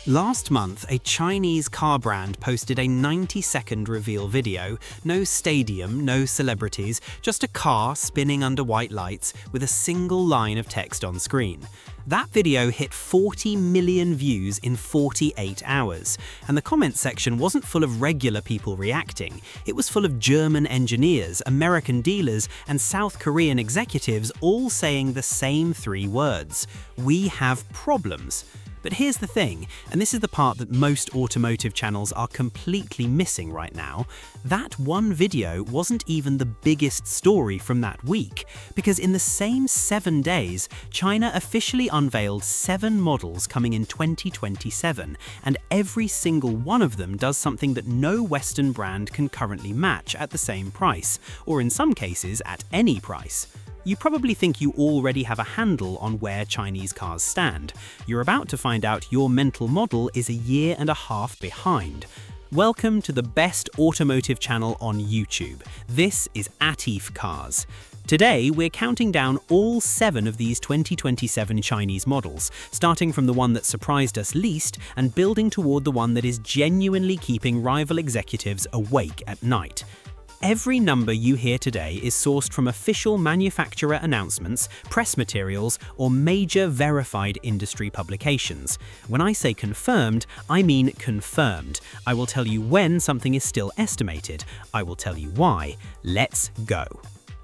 Last month, a Chinese car brand posted a 90-second reveal video. No stadium, no celebrities, just a car spinning under white lights with a single line of text on screen. That video hit 40 million views in 48 hours, and the comments section wasn't full of regular people reacting. It was full of German engineers, American dealers, and South Korean executives all saying the same three words: "We have problems." But here's the thing, and this is the part that most automotive channels are completely missing right now. That one video wasn't even the biggest story from that week, because in the same 7 days, China officially unveiled 7 models coming in 2027, and every single one of them does something that no Western brand can currently match at the same price, or in some cases at any price. You probably think you already have a handle on where Chinese cars stand. You're about to find out your mental model is a year and a half behind. Welcome to the best automotive channel on YouTube. This is Atif Cars. Today, we're counting down all 7 of these 2027 Chinese models, starting from the one that surprised us least and building toward the one that is genuinely keeping rival executives awake at night. Every number you hear today is sourced from official manufacturer announcements, press materials, or major verified industry publications. When I say confirmed, I mean confirmed. I will tell you when something is still estimated. I will tell you why. Let's go.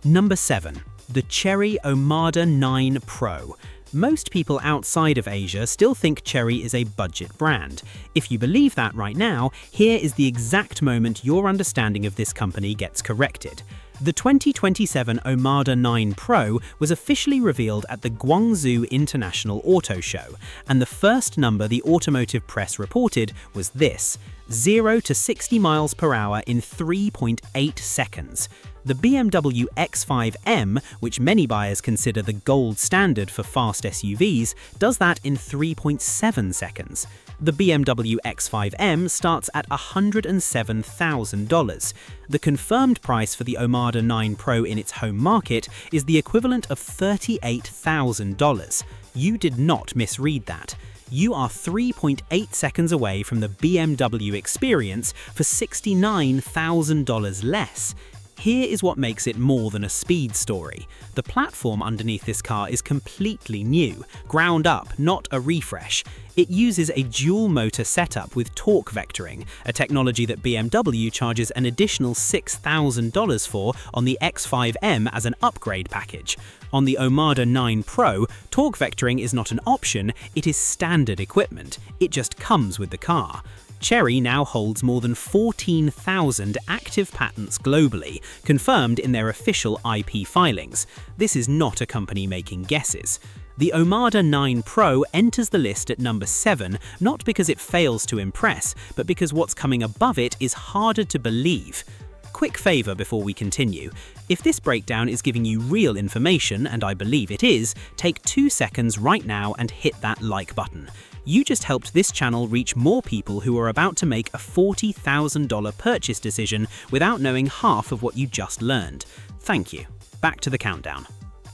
Number 7. The Chery Omoda 9 Pro. Most people outside of Asia still think Chery is a budget brand. If you believe that right now, here is the exact moment your understanding of this company gets corrected. The 2027 Omoda 9 Pro was officially revealed at the Guangzhou International Auto Show, and the first number the automotive press reported was this: 0 to 60 miles per hour in 3.8 seconds. The BMW X5M, which many buyers consider the gold standard for fast SUVs, does that in 3.7 seconds. The BMW X5M starts at $107,000. The confirmed price for the Omoda 9 Pro in its home market is the equivalent of $38,000. You did not misread that. You are 3.8 seconds away from the BMW Experience for $69,000 less. Here is what makes it more than a speed story. The platform underneath this car is completely new, ground up, not a refresh. It uses a dual-motor setup with torque vectoring, a technology that BMW charges an additional $6,000 for on the X5M as an upgrade package. On the Omoda 9 Pro, torque vectoring is not an option, it is standard equipment. It just comes with the car. Chery now holds more than 14,000 active patents globally, confirmed in their official IP filings. This is not a company making guesses. The Omoda 9 Pro enters the list at number 7, not because it fails to impress, but because what's coming above it is harder to believe. Quick favor before we continue. If this breakdown is giving you real information, and I believe it is, take 2 seconds right now and hit that like button. You just helped this channel reach more people who are about to make a $40,000 purchase decision without knowing half of what you just learned. Thank you. Back to the countdown.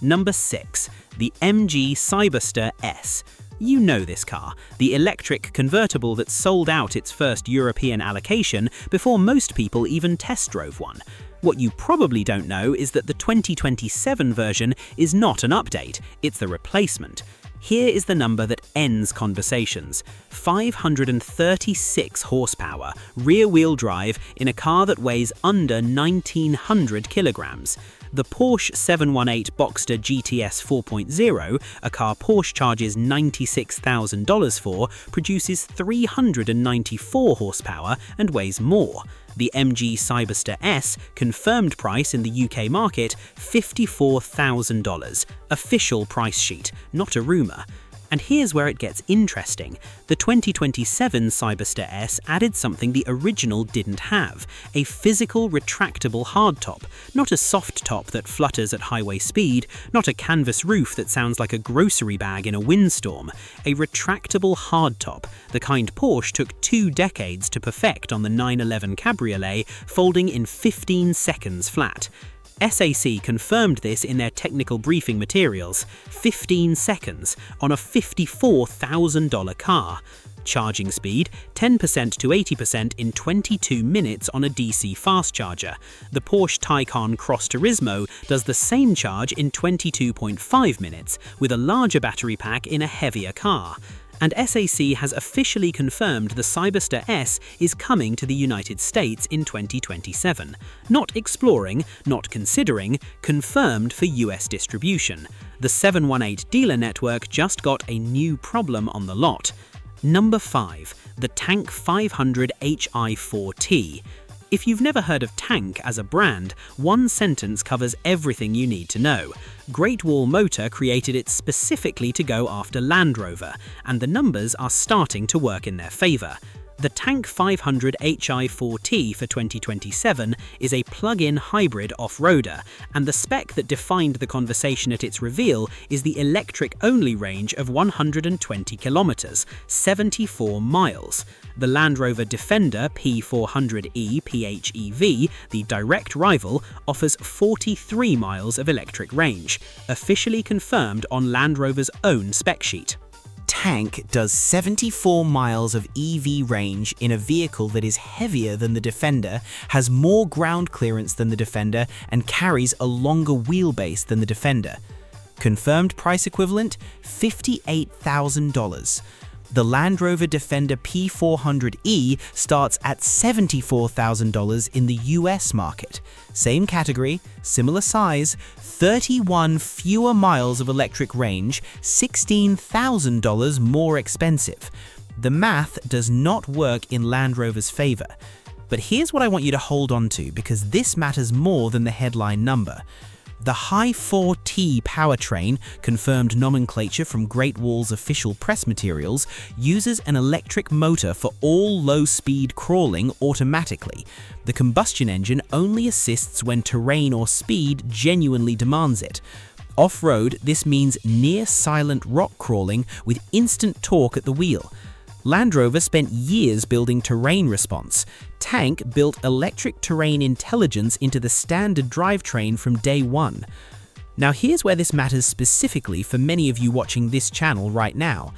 Number 6. The MG Cyberster S. You know this car, the electric convertible that sold out its first European allocation before most people even test drove one. What you probably don't know is that the 2027 version is not an update, it's the replacement. Here is the number that ends conversations: 536 horsepower, rear-wheel drive in a car that weighs under 1,900 kilograms. The Porsche 718 Boxster GTS 4.0, a car Porsche charges $96,000 for, produces 394 horsepower and weighs more. The MG Cyberster S, confirmed price in the UK market, $54,000. Official price sheet, not a rumour. And here's where it gets interesting. The 2027 Cyberster S added something the original didn't have: a physical retractable hardtop, not a soft top that flutters at highway speed, not a canvas roof that sounds like a grocery bag in a windstorm. A retractable hardtop, the kind Porsche took 2 decades to perfect on the 911 Cabriolet, folding in 15 seconds flat. SAC confirmed this in their technical briefing materials: 15 seconds on a $54,000 car. charging speed, 10% to 80% in 22 minutes on a DC fast charger. The Porsche Taycan Cross Turismo does the same charge in 22.5 minutes, with a larger battery pack in a heavier car. And SAC has officially confirmed the Cyberster S is coming to the United States in 2027. Not exploring, not considering, confirmed for US distribution. The 718 dealer network just got a new problem on the lot. Number 5. The Tank 500 Hi4T. If you've never heard of Tank as a brand, one sentence covers everything you need to know. Great Wall Motor created it specifically to go after Land Rover, and the numbers are starting to work in their favor. The Tank 500 Hi4T for 2027 is a plug-in hybrid off-roader, and the spec that defined the conversation at its reveal is the electric-only range of 120 kilometers, 74 miles. The Land Rover Defender P400e PHEV, the direct rival, offers 43 miles of electric range, officially confirmed on Land Rover's own spec sheet. Tank does 74 miles of EV range in a vehicle that is heavier than the Defender, has more ground clearance than the Defender, and carries a longer wheelbase than the Defender. Confirmed price equivalent, $58,000. The Land Rover Defender P400e starts at $74,000 in the US market. Same category, similar size, 31 fewer miles of electric range, $16,000 more expensive. The math does not work in Land Rover's favor. But here's what I want you to hold on to, because this matters more than the headline number. The Hi4T powertrain, confirmed nomenclature from Great Wall's official press materials, uses an electric motor for all low-speed crawling automatically. The combustion engine only assists when terrain or speed genuinely demands it. Off-road, this means near-silent rock crawling with instant torque at the wheel. Land Rover spent years building terrain response. Tank built electric terrain intelligence into the standard drivetrain from day one. Now here's where this matters specifically for many of you watching this channel right now.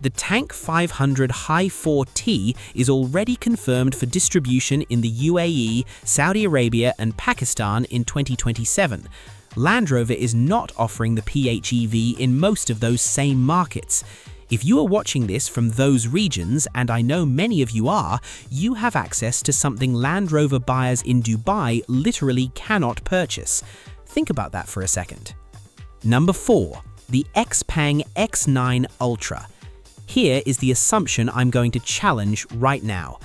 The Tank 500 Hi4T is already confirmed for distribution in the UAE, Saudi Arabia, and Pakistan in 2027. Land Rover is not offering the PHEV in most of those same markets. If you are watching this from those regions, and I know many of you are, you have access to something Land Rover buyers in Dubai literally cannot purchase. Think about that for a second. Number 4. The Xpeng X9 Ultra. Here is the assumption I'm going to challenge right now.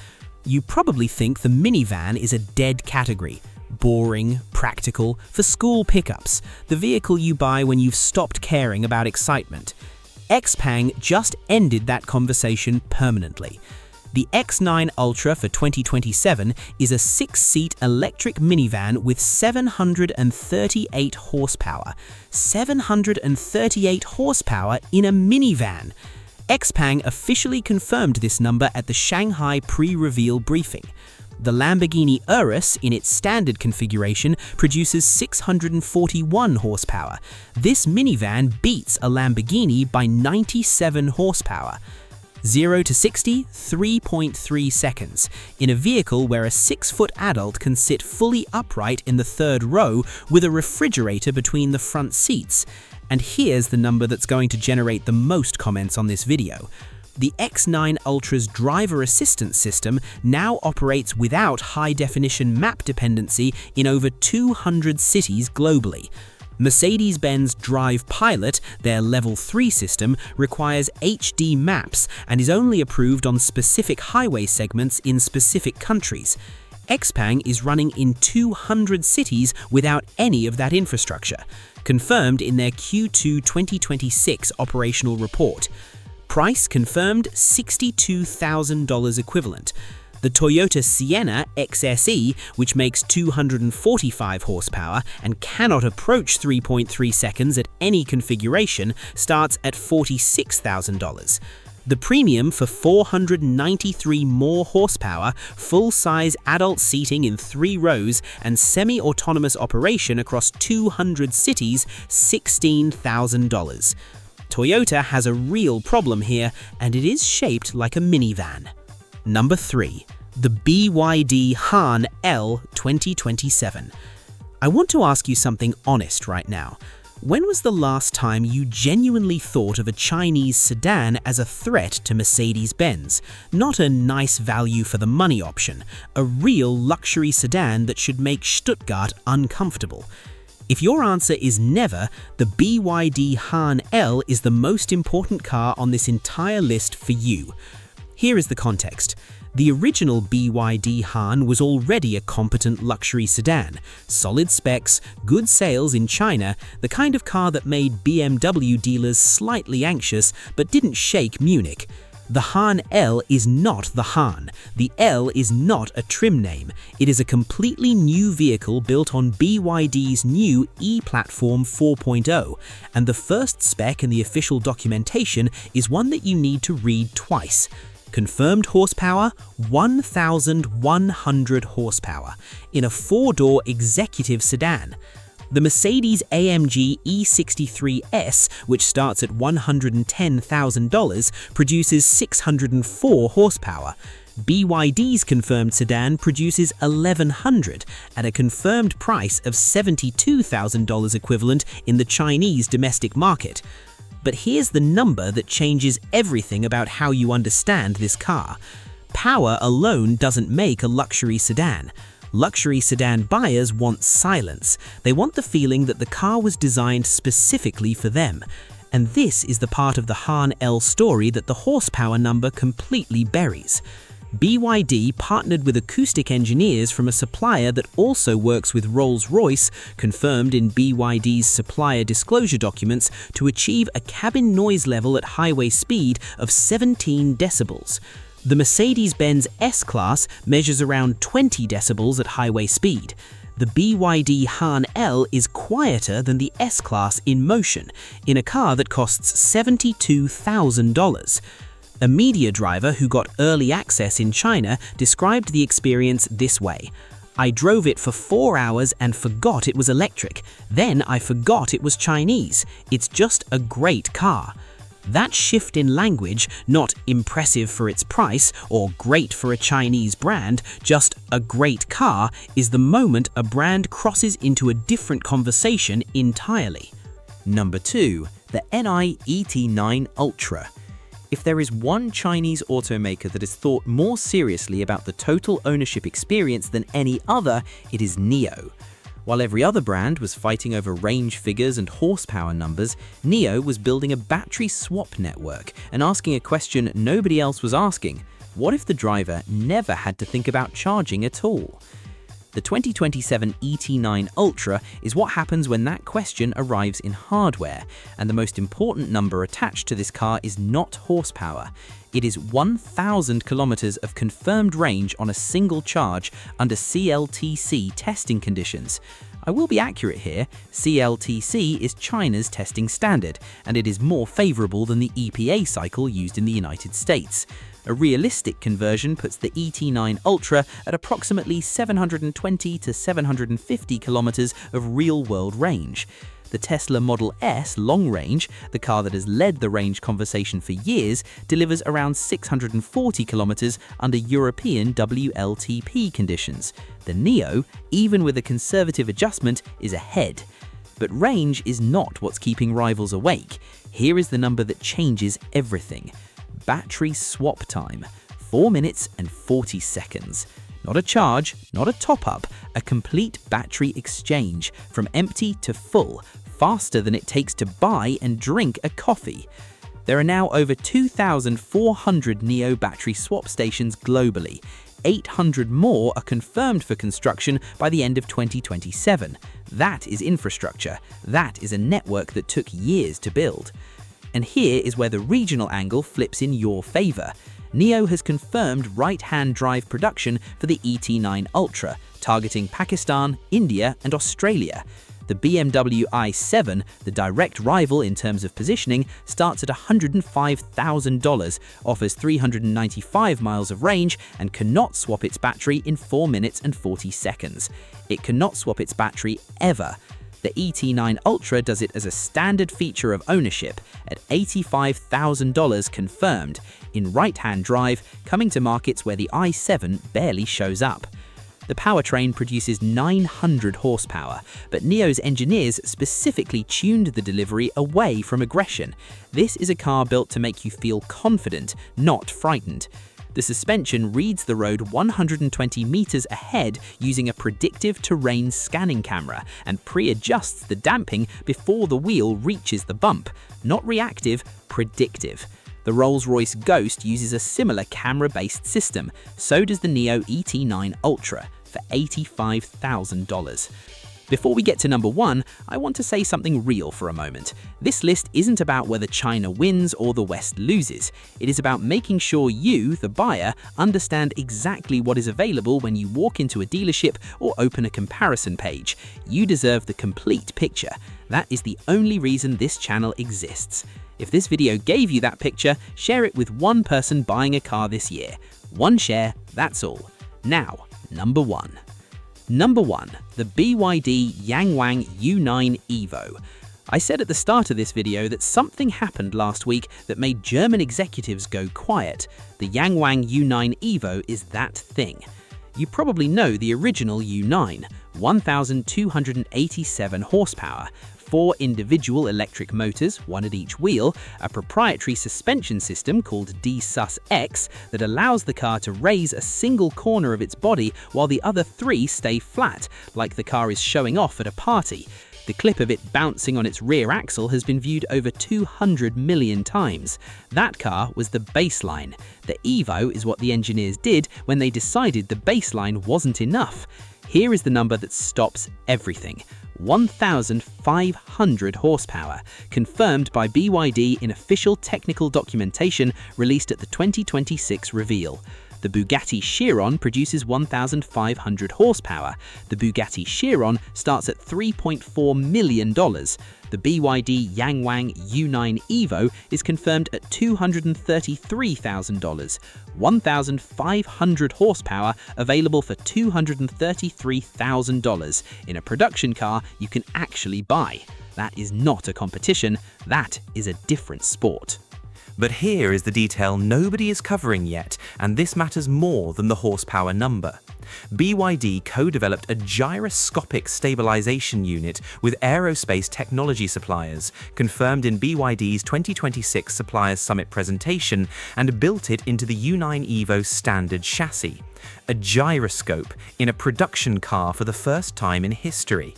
You probably think the minivan is a dead category. Boring, practical, for school pickups, the vehicle you buy when you've stopped caring about excitement. Xpeng just ended that conversation permanently. The X9 Ultra for 2027 is a 6-seat electric minivan with 738 horsepower. 738 horsepower in a minivan! Xpeng officially confirmed this number at the Shanghai pre-reveal briefing. The Lamborghini Urus, in its standard configuration, produces 641 horsepower. This minivan beats a Lamborghini by 97 horsepower. 0 to 60, 3.3 seconds, in a vehicle where a 6-foot adult can sit fully upright in the third row with a refrigerator between the front seats. And here's the number that's going to generate the most comments on this video. The X9 Ultra's driver assistance system now operates without high-definition map dependency in over 200 cities globally. Mercedes-Benz Drive Pilot, their Level 3 system, requires HD maps and is only approved on specific highway segments in specific countries. Xpeng is running in 200 cities without any of that infrastructure, confirmed in their Q2 2026 operational report. Price confirmed $62,000 equivalent. The Toyota Sienna XSE, which makes 245 horsepower and cannot approach 3.3 seconds at any configuration, starts at $46,000. The premium for 493 more horsepower, full-size adult seating in 3 rows, and semi-autonomous operation across 200 cities, $16,000. Toyota has a real problem here, and it is shaped like a minivan. Number 3. The BYD Han L 2027. I want to ask you something honest right now. When was the last time you genuinely thought of a Chinese sedan as a threat to Mercedes-Benz? Not a nice value for the money option, a real luxury sedan that should make Stuttgart uncomfortable. If your answer is never, the BYD Han L is the most important car on this entire list for you. Here is the context. The original BYD Han was already a competent luxury sedan. Solid specs, good sales in China, the kind of car that made BMW dealers slightly anxious but didn't shake Munich. The Han L is not the Han. The L is not a trim name. It is a completely new vehicle built on BYD's new E-Platform 4.0, and the first spec in the official documentation is one that you need to read twice. Confirmed horsepower, 1,100 horsepower, in a 4-door executive sedan. The Mercedes-AMG E63 S, which starts at $110,000, produces 604 horsepower. BYD's confirmed sedan produces 1,100 at a confirmed price of $72,000 equivalent in the Chinese domestic market. But here's the number that changes everything about how you understand this car. Power alone doesn't make a luxury sedan. Luxury sedan buyers want silence. They want the feeling that the car was designed specifically for them. And this is the part of the Han L story that the horsepower number completely buries. BYD partnered with acoustic engineers from a supplier that also works with Rolls-Royce, confirmed in BYD's supplier disclosure documents, to achieve a cabin noise level at highway speed of 17 decibels. The Mercedes-Benz S-Class measures around 20 decibels at highway speed. The BYD Han L is quieter than the S-Class in motion, in a car that costs $72,000. A media driver who got early access in China described the experience this way. "I drove it for 4 hours and forgot it was electric. Then I forgot it was Chinese. It's just a great car." That shift in language, not impressive for its price or great for a Chinese brand, just a great car, is the moment a brand crosses into a different conversation entirely. Number 2. The Nio ET9 Ultra. If there is one Chinese automaker that has thought more seriously about the total ownership experience than any other, it is Nio. While every other brand was fighting over range figures and horsepower numbers, Nio was building a battery swap network and asking a question nobody else was asking: what if the driver never had to think about charging at all? The 2027 ET9 Ultra is what happens when that question arrives in hardware, and the most important number attached to this car is not horsepower. It is 1,000 kilometers of confirmed range on a single charge under CLTC testing conditions. I will be accurate here, CLTC is China's testing standard, and it is more favorable than the EPA cycle used in the United States. A realistic conversion puts the ET9 Ultra at approximately 720 to 750 kilometers of real-world range. The Tesla Model S long range, the car that has led the range conversation for years, delivers around 640 kilometers under European WLTP conditions. The Nio, even with a conservative adjustment, is ahead. But range is not what's keeping rivals awake. Here is the number that changes everything. Battery swap time, 4 minutes and 40 seconds. Not a charge, not a top-up, a complete battery exchange, from empty to full, faster than it takes to buy and drink a coffee. There are now over 2,400 Nio battery swap stations globally. 800 more are confirmed for construction by the end of 2027. That is infrastructure. That is a network that took years to build. And here is where the regional angle flips in your favor. Nio has confirmed right-hand drive production for the ET9 Ultra, targeting Pakistan, India, and Australia. The BMW i7, the direct rival in terms of positioning, starts at $105,000, offers 395 miles of range, and cannot swap its battery in 4 minutes and 40 seconds. It cannot swap its battery ever. The ET9 Ultra does it as a standard feature of ownership at $85,000 confirmed, in right-hand drive, coming to markets where the i7 barely shows up. The powertrain produces 900 horsepower, but Nio's engineers specifically tuned the delivery away from aggression. This is a car built to make you feel confident, not frightened. The suspension reads the road 120 meters ahead using a predictive terrain scanning camera and pre-adjusts the damping before the wheel reaches the bump. Not reactive, predictive. The Rolls-Royce Ghost uses a similar camera-based system. So does the Nio ET9 Ultra for $85,000. Before we get to number 1, I want to say something real for a moment. This list isn't about whether China wins or the West loses. It is about making sure you, the buyer, understand exactly what is available when you walk into a dealership or open a comparison page. You deserve the complete picture. That is the only reason this channel exists. If this video gave you that picture, share it with one person buying a car this year. One share, that's all. Now, number 1. Number 1, the BYD Yangwang U9 Evo. I said at the start of this video that something happened last week that made German executives go quiet. The Yangwang U9 Evo is that thing. You probably know the original U9, 1,287 horsepower, 4 individual electric motors, one at each wheel, a proprietary suspension system called D-Sus-X that allows the car to raise a single corner of its body while the other 3 stay flat, like the car is showing off at a party. The clip of it bouncing on its rear axle has been viewed over 200 million times. That car was the baseline. The Evo is what the engineers did when they decided the baseline wasn't enough. Here is the number that stops everything. 1,500 horsepower, confirmed by BYD in official technical documentation released at the 2026 reveal. The Bugatti Chiron produces 1,500 horsepower. The Bugatti Chiron starts at $3.4 million. The BYD Yangwang U9 Evo is confirmed at $233,000. 1,500 horsepower available for $233,000 in a production car you can actually buy. That is not a competition, that is a different sport. But here is the detail nobody is covering yet, and this matters more than the horsepower number. BYD co-developed a gyroscopic stabilization unit with aerospace technology suppliers, confirmed in BYD's 2026 Suppliers Summit presentation, and built it into the U9 Evo standard chassis. A gyroscope in a production car for the first time in history.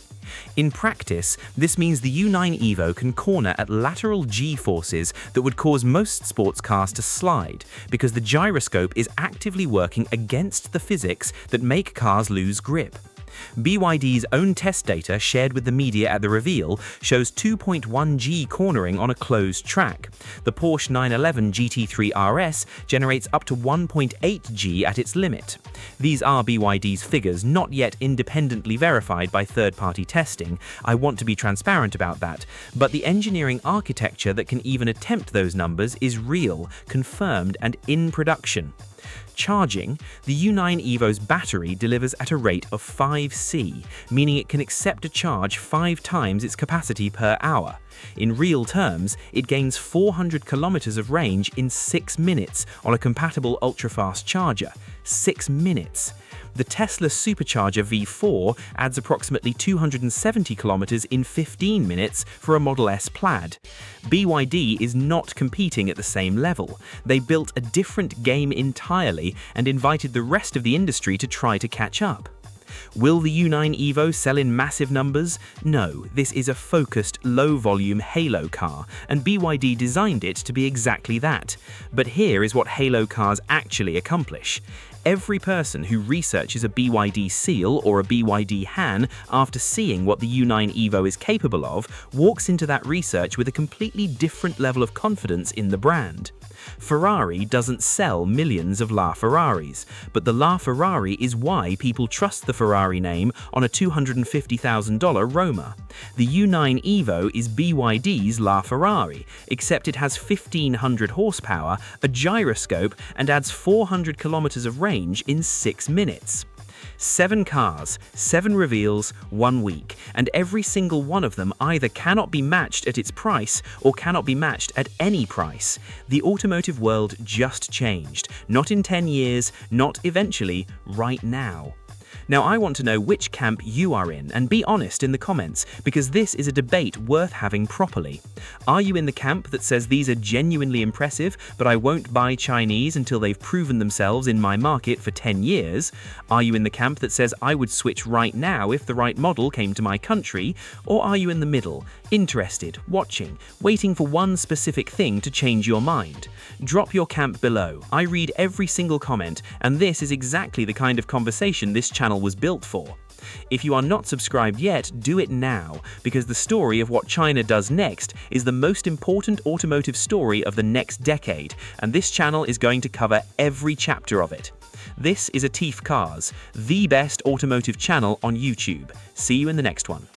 In practice, this means the U9 Evo can corner at lateral G-forces that would cause most sports cars to slide, because the gyroscope is actively working against the physics that make cars lose grip. BYD's own test data shared with the media at the reveal shows 2.1 G cornering on a closed track. The Porsche 911 GT3 RS generates up to 1.8 G at its limit. These are BYD's figures, not yet independently verified by third-party testing. I want to be transparent about that. But the engineering architecture that can even attempt those numbers is real, confirmed, and in production. Charging, the U9 Evo's battery delivers at a rate of 5C, meaning it can accept a charge 5 times its capacity per hour. In real terms, it gains 400 kilometers of range in 6 minutes on a compatible ultra-fast charger. 6 minutes. The Tesla Supercharger V4 adds approximately 270 kilometers in 15 minutes for a Model S Plaid. BYD is not competing at the same level. They built a different game entirely and invited the rest of the industry to try to catch up. Will the U9 Evo sell in massive numbers? No, this is a focused, low-volume halo car, and BYD designed it to be exactly that. But here is what halo cars actually accomplish. Every person who researches a BYD Seal or a BYD Han after seeing what the U9 Evo is capable of walks into that research with a completely different level of confidence in the brand. Ferrari doesn't sell millions of LaFerraris, but the LaFerrari is why people trust the Ferrari name on a $250,000 Roma. The U9 Evo is BYD's LaFerrari, except it has 1,500 horsepower, a gyroscope, and adds 400 kilometers of range in 6 minutes. 7 cars, 7 reveals, 1 week, and every single one of them either cannot be matched at its price or cannot be matched at any price. The automotive world just changed. Not in 10 years, not eventually, right now. Now, I want to know which camp you are in, and be honest in the comments, because this is a debate worth having properly. Are you in the camp that says these are genuinely impressive, but I won't buy Chinese until they've proven themselves in my market for 10 years? Are you in the camp that says I would switch right now if the right model came to my country? Or are you in the middle, interested, watching, waiting for one specific thing to change your mind? Drop your camp below. I read every single comment, and this is exactly the kind of conversation this channel was built for. If you are not subscribed yet, do it now, because the story of what China does next is the most important automotive story of the next decade, and this channel is going to cover every chapter of it. This is Atif Cars, the best automotive channel on YouTube. See you in the next one.